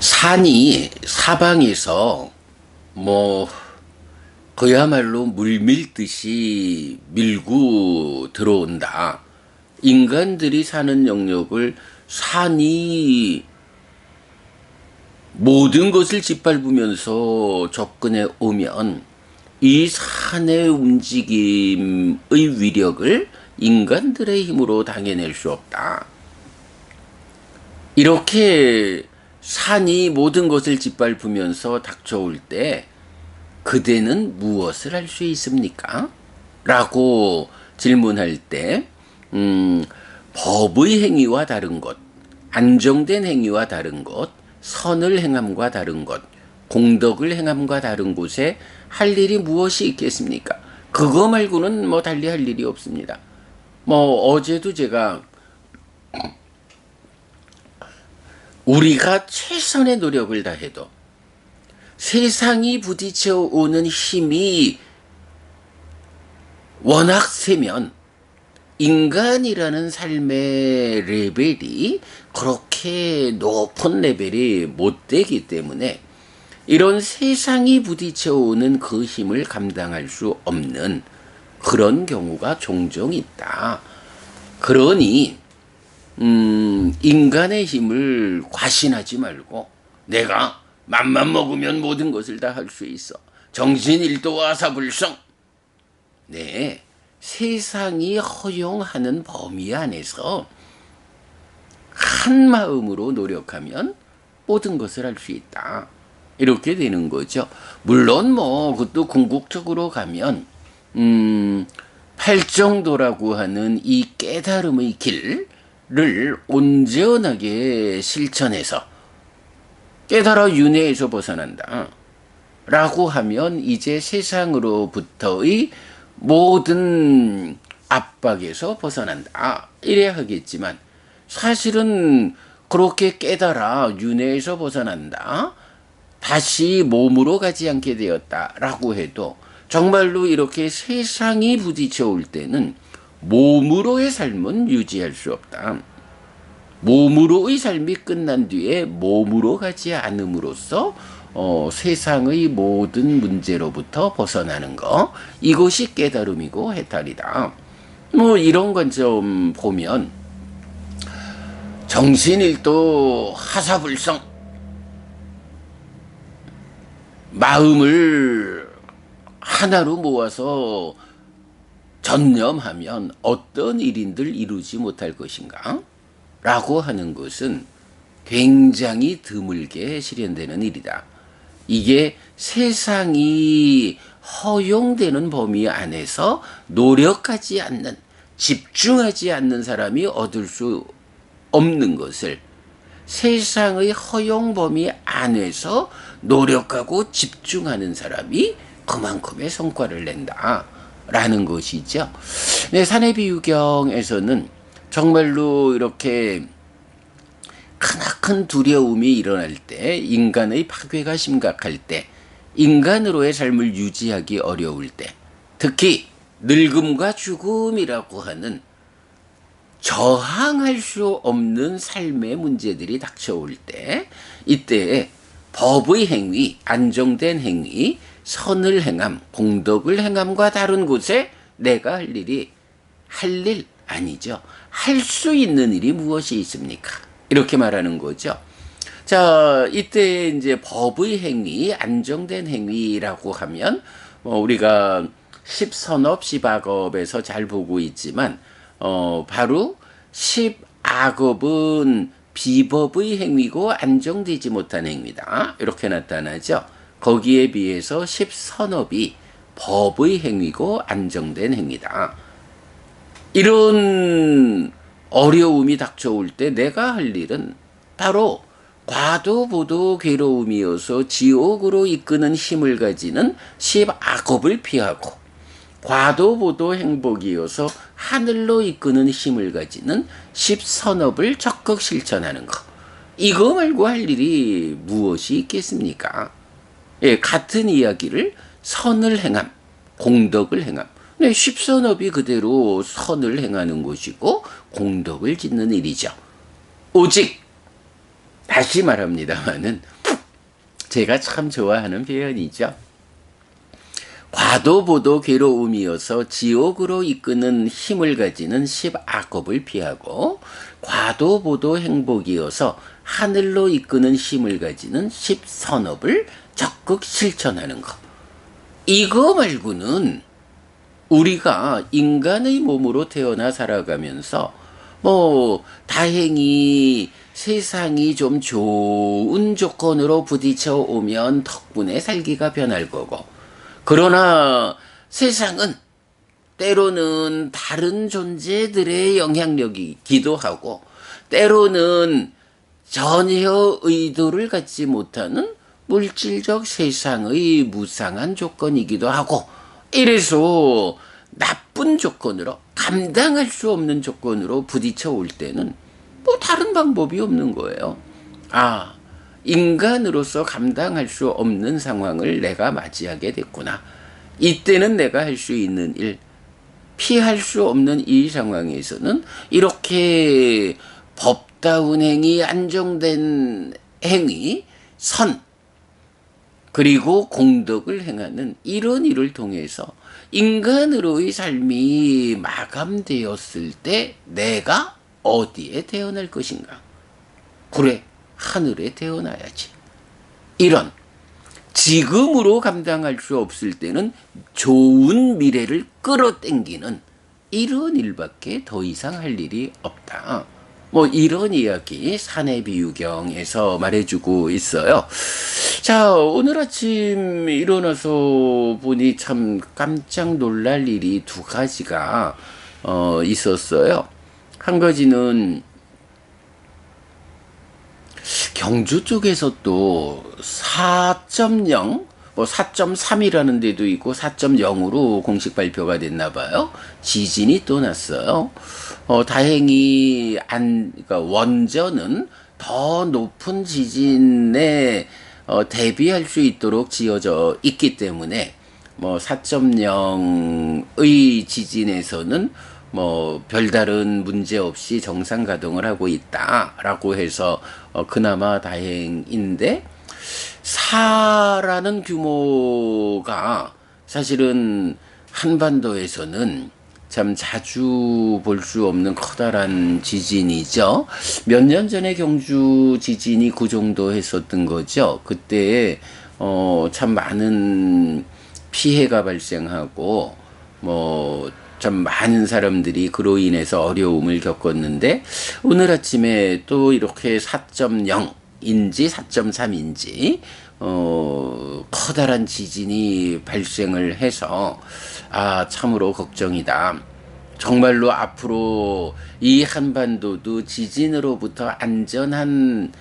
산이 사방에서 뭐 그야말로 물밀듯이 밀고 들어온다. 인간들이 사는 영역을 산이 모든 것을 짓밟으면서 접근해 오면 이 산의 움직임의 위력을 인간들의 힘으로 당해낼 수 없다. 이렇게 산이 모든 것을 짓밟으면서 닥쳐올 때 그대는 무엇을 할 수 있습니까? 라고 질문할 때 법의 행위와 다른 것, 안정된 행위와 다른 것, 선을 행함과 다른 것, 공덕을 행함과 다른 곳에 할 일이 무엇이 있겠습니까? 그거 말고는 뭐 달리 할 일이 없습니다. 뭐 어제도 제가 우리가 최선의 노력을 다해도 세상이 부딪혀 오는 힘이 워낙 세면 인간이라는 삶의 레벨이 그렇게 높은 레벨이 못 되기 때문에 이런 세상이 부딪혀 오는 그 힘을 감당할 수 없는 그런 경우가 종종 있다. 그러니 인간의 힘을 과신하지 말고 내가 맘만 먹으면 모든 것을 다 할 수 있어. 정신일도와 사불성. 네, 세상이 허용하는 범위 안에서 한 마음으로 노력하면 모든 것을 할 수 있다. 이렇게 되는 거죠. 물론 뭐 그것도 궁극적으로 가면 팔정도라고 하는 이 깨달음의 길을 온전하게 실천해서 깨달아 윤회에서 벗어난다 라고 하면 이제 세상으로부터의 모든 압박에서 벗어난다 이래야 하겠지만 사실은 그렇게 깨달아 윤회에서 벗어난다 다시 몸으로 가지 않게 되었다 라고 해도 정말로 이렇게 세상이 부딪혀 올 때는 몸으로의 삶은 유지할 수 없다. 몸으로의 삶이 끝난 뒤에 몸으로 가지 않음으로써 세상의 모든 문제로부터 벗어나는 거, 이것이 깨달음이고 해탈이다. 뭐 이런 관점 보면 정신일도 하사불성, 마음을 하나로 모아서 전념하면 어떤 일인들 이루지 못할 것인가? 라고 하는 것은 굉장히 드물게 실현되는 일이다. 이게 세상이 허용되는 범위 안에서 노력하지 않는, 집중하지 않는 사람이 얻을 수 없는 것을 세상의 허용 범위 안에서 노력하고 집중하는 사람이 그만큼의 성과를 낸다. 라는 것이죠. 네, 사내비유경에서는 정말로 이렇게 크나큰 두려움이 일어날 때, 인간의 파괴가 심각할 때, 인간으로의 삶을 유지하기 어려울 때, 특히 늙음과 죽음이라고 하는 저항할 수 없는 삶의 문제들이 닥쳐올 때, 이때 법의 행위, 안정된 행위, 선을 행함, 공덕을 행함과 다른 곳에 내가 할 일이 할 일 아니죠. 할 수 있는 일이 무엇이 있습니까? 이렇게 말하는 거죠. 자, 이때 이제 법의 행위, 안정된 행위라고 하면 우리가 십선업, 십악업에서 잘 보고 있지만 바로 십악업은 비법의 행위고 안정되지 못한 행위다. 이렇게 나타나죠. 거기에 비해서 십선업이 법의 행위고 안정된 행위다. 이런 어려움이 닥쳐올 때 내가 할 일은 바로 과도보도 괴로움이어서 지옥으로 이끄는 힘을 가지는 십악업을 피하고 과도보도 행복이어서 하늘로 이끄는 힘을 가지는 십선업을 적극 실천하는 것. 이거 말고 할 일이 무엇이 있겠습니까? 예, 같은 이야기를 선을 행함, 공덕을 행함. 네, 십선업이 그대로 선을 행하는 것이고 공덕을 짓는 일이죠. 오직 다시 말합니다마는 제가 참 좋아하는 표현이죠. 과도보도 괴로움이어서 지옥으로 이끄는 힘을 가지는 10악업을 피하고 과도보도 행복이어서 하늘로 이끄는 힘을 가지는 10선업을 적극 실천하는 것. 이거 말고는 우리가 인간의 몸으로 태어나 살아가면서 다행히 세상이 좀 좋은 조건으로 부딪혀 오면 덕분에 살기가 변할 거고, 그러나 세상은 때로는 다른 존재들의 영향력이기도 하고, 때로는 전혀 의도를 갖지 못하는 물질적 세상의 무상한 조건이기도 하고, 이래서 나쁜 조건으로, 감당할 수 없는 조건으로 부딪혀 올 때는 다른 방법이 없는 거예요. 인간으로서 감당할 수 없는 상황을 내가 맞이하게 됐구나. 이때는 내가 할 수 있는 일, 피할 수 없는 이 상황에서는 이렇게 법다운 행위, 안정된 행위, 선, 그리고 공덕을 행하는 이런 일을 통해서 인간으로의 삶이 마감되었을 때 내가 어디에 태어날 것인가? 그래, 하늘에 태어나야지. 이런 지금으로 감당할 수 없을 때는 좋은 미래를 끌어당기는 이런 일밖에 더 이상 할 일이 없다. 이런 이야기 사내비유경에서 말해주고 있어요. 자, 오늘 아침 일어나서 보니 참 깜짝 놀랄 일이 두 가지가 있었어요. 한 가지는 경주 쪽에서 또 4.0, 4.3이라는 데도 있고 4.0으로 공식 발표가 됐나 봐요. 지진이 또 났어요. 다행히 그러니까 원전은 더 높은 지진에 대비할 수 있도록 지어져 있기 때문에 4.0의 지진에서는 별다른 문제 없이 정상 가동을 하고 있다라고 해서 그나마 다행인데, 4라는 규모가 사실은 한반도에서는 참 자주 볼 수 없는 커다란 지진이죠. 몇 년 전에 경주 지진이 그 정도 했었던 거죠. 그때 참 많은 피해가 발생하고 참 많은 사람들이 그로 인해서 어려움을 겪었는데, 오늘 아침에 또 이렇게 4.0인지 4.3인지 커다란 지진이 발생을 해서 참으로 걱정이다. 정말로 앞으로 이 한반도도 지진으로부터 안전한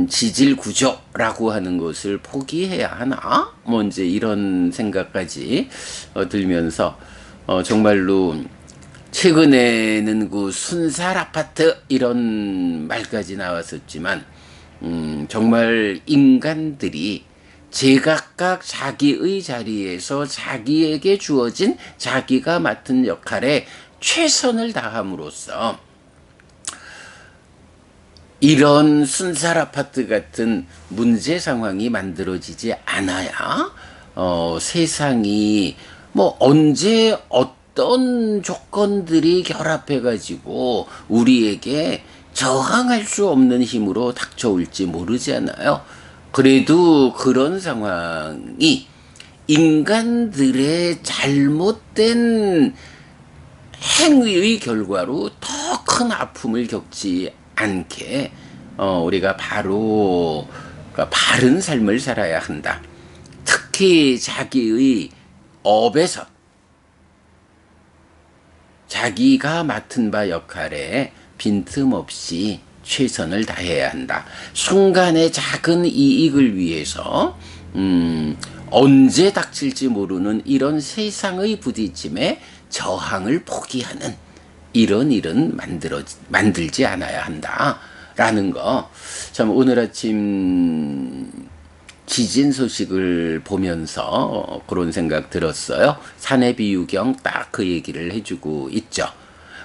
지질 구조라고 하는 것을 포기해야 하나? 이제 이런 생각까지 들면서 정말로 최근에는 그 순살 아파트 이런 말까지 나왔었지만 정말 인간들이 제각각 자기의 자리에서 자기에게 주어진 자기가 맡은 역할에 최선을 다함으로써 이런 순살 아파트 같은 문제 상황이 만들어지지 않아야 세상이 언제 어떤 조건들이 결합해가지고 우리에게 저항할 수 없는 힘으로 닥쳐올지 모르잖아요. 그래도 그런 상황이 인간들의 잘못된 행위의 결과로 더 큰 아픔을 겪지 않게 우리가 그러니까 바른 삶을 살아야 한다. 특히 자기의 업에서 자기가 맡은 바 역할에 빈틈없이 최선을 다해야 한다. 순간의 작은 이익을 위해서 언제 닥칠지 모르는 이런 세상의 부딪힘에 저항을 포기하는 이런 일은 만들지 않아야 한다라는 거, 참 오늘 아침 지진 소식을 보면서 그런 생각 들었어요. 사내비유경 딱 그 얘기를 해주고 있죠.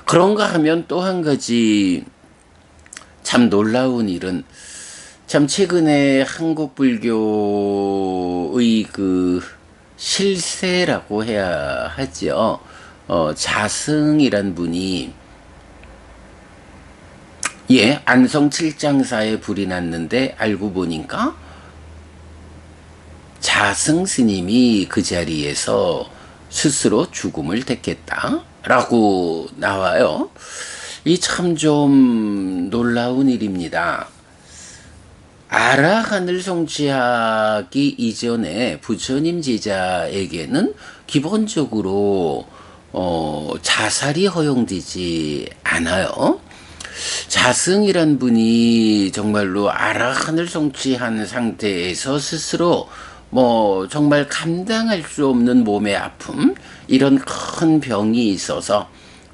그런가 하면 또 한 가지 참 놀라운 일은 참 최근에 한국 불교의 그 실세라고 해야 하죠. 자승이란 분이 안성 칠장사에 불이 났는데 알고 보니까 자승 스님이 그 자리에서 스스로 죽음을 택했다라고 나와요. 이 참 좀 놀라운 일입니다. 아라한을 성취하기 이전에 부처님 제자에게는 기본적으로 자살이 허용되지 않아요. 자승이란 분이 정말로 아라한을 성취한 상태에서 스스로 정말 감당할 수 없는 몸의 아픔, 이런 큰 병이 있어서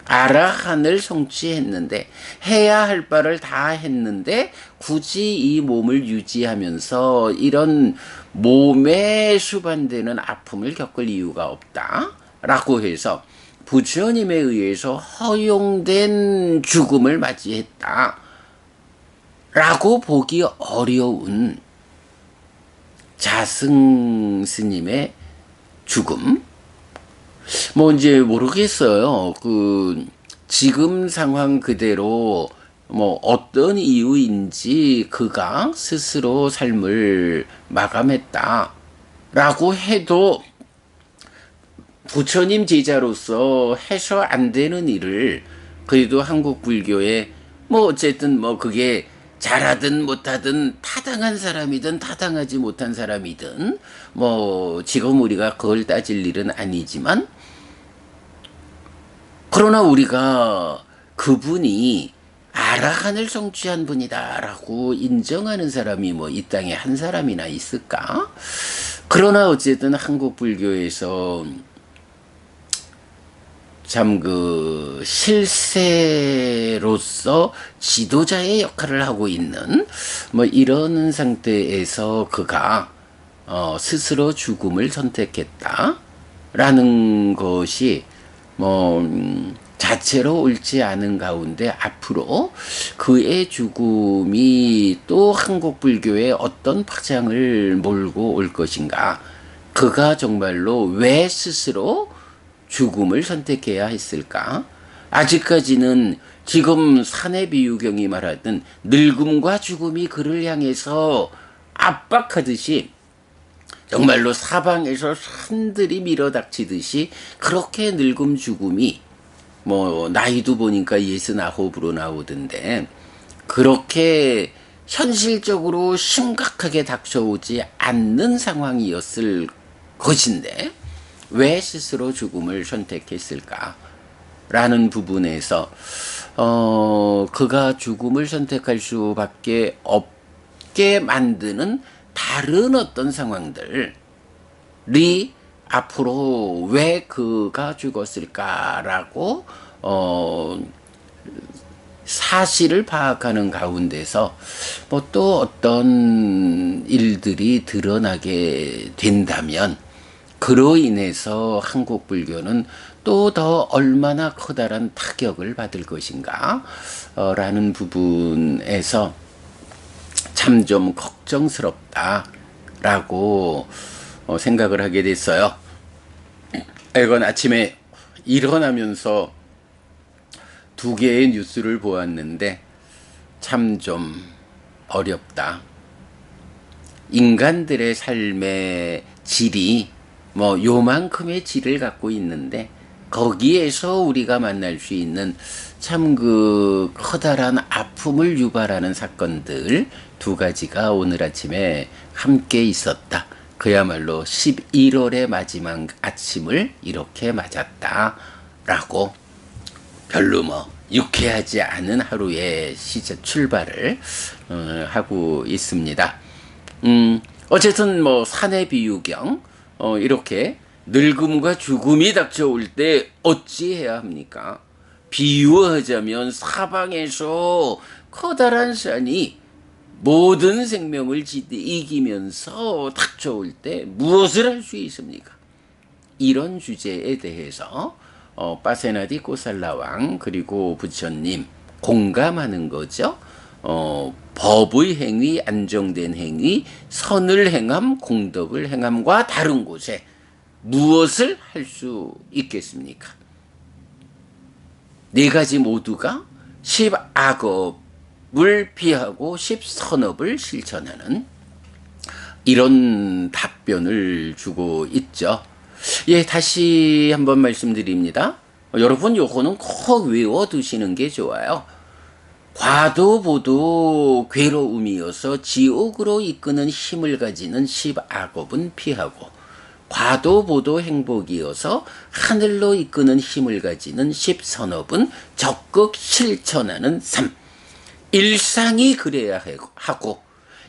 아라한을 성취했는데, 해야 할 바를 다 했는데 굳이 이 몸을 유지하면서 이런 몸에 수반되는 아픔을 겪을 이유가 없다 라고 해서 부처님에 의해서 허용된 죽음을 맞이했다 라고 보기 어려운 자승 스님의 죽음. 이제 모르겠어요. 지금 상황 그대로 어떤 이유인지 그가 스스로 삶을 마감했다라고 해도 부처님 제자로서 해서 안 되는 일을 그래도 한국 불교에 어쨌든 그게 잘하든 못하든 타당한 사람이든 타당하지 못한 사람이든 지금 우리가 그걸 따질 일은 아니지만, 그러나 우리가 그분이 아라한을 성취한 분이다라고 인정하는 사람이 이 땅에 한 사람이나 있을까? 그러나 어쨌든 한국 불교에서 참 실세로서 지도자의 역할을 하고 있는 이런 상태에서 그가 스스로 죽음을 선택했다라는 것이 자체로 옳지 않은 가운데, 앞으로 그의 죽음이 또 한국 불교에 어떤 파장을 몰고 올 것인가, 그가 정말로 왜 스스로 죽음을 선택해야 했을까? 아직까지는 지금 사내비유경이 말하던 늙음과 죽음이 그를 향해서 압박하듯이, 정말로 사방에서 산들이 밀어닥치듯이 그렇게 늙음 죽음이 나이도 보니까 69으로 나오던데, 그렇게 현실적으로 심각하게 닥쳐오지 않는 상황이었을 것인데 왜 스스로 죽음을 선택했을까? 라는 부분에서 그가 죽음을 선택할 수밖에 없게 만드는 다른 어떤 상황들이 앞으로 왜 그가 죽었을까라고 사실을 파악하는 가운데서 또 어떤 일들이 드러나게 된다면, 그로 인해서 한국 불교는 또 더 얼마나 커다란 타격을 받을 것인가 라는 부분에서 참 좀 걱정스럽다라고 생각을 하게 됐어요. 이건 아침에 일어나면서 두 개의 뉴스를 보았는데 참 좀 어렵다. 인간들의 삶의 질이 요만큼의 질을 갖고 있는데, 거기에서 우리가 만날 수 있는 참 커다란 아픔을 유발하는 사건들 두 가지가 오늘 아침에 함께 있었다. 그야말로 11월의 마지막 아침을 이렇게 맞았다라고 별로 유쾌하지 않은 하루의 출발을 하고 있습니다. 어쨌든 산의 비유경, 이렇게 늙음과 죽음이 닥쳐올 때 어찌해야 합니까? 비유하자면 사방에서 커다란 산이 모든 생명을 이기면서 닥쳐올 때 무엇을 할 수 있습니까? 이런 주제에 대해서 파세나디 꼬살라왕 그리고 부처님 공감하는 거죠. 법의 행위, 안정된 행위, 선을 행함, 공덕을 행함과 다른 곳에 무엇을 할 수 있겠습니까? 네 가지 모두가 10악업을 피하고 10선업을 실천하는 이런 답변을 주고 있죠. 예, 다시 한번 말씀드립니다. 여러분 요거는 꼭 외워두시는 게 좋아요. 과도보도 괴로움이어서 지옥으로 이끄는 힘을 가지는 10악업은 피하고, 과도보도 행복이어서 하늘로 이끄는 힘을 가지는 10선업은 적극 실천하는 삶. 일상이 그래야 하고,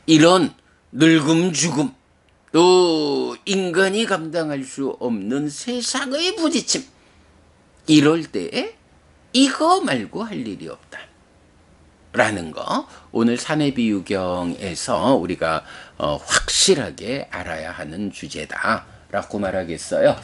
이런 늙음 죽음, 또 인간이 감당할 수 없는 세상의 부딪힘, 이럴 때에 이거 말고 할 일이 없다 라는 거, 오늘 사내비유경에서 우리가 확실하게 알아야 하는 주제다 라고 말하겠어요.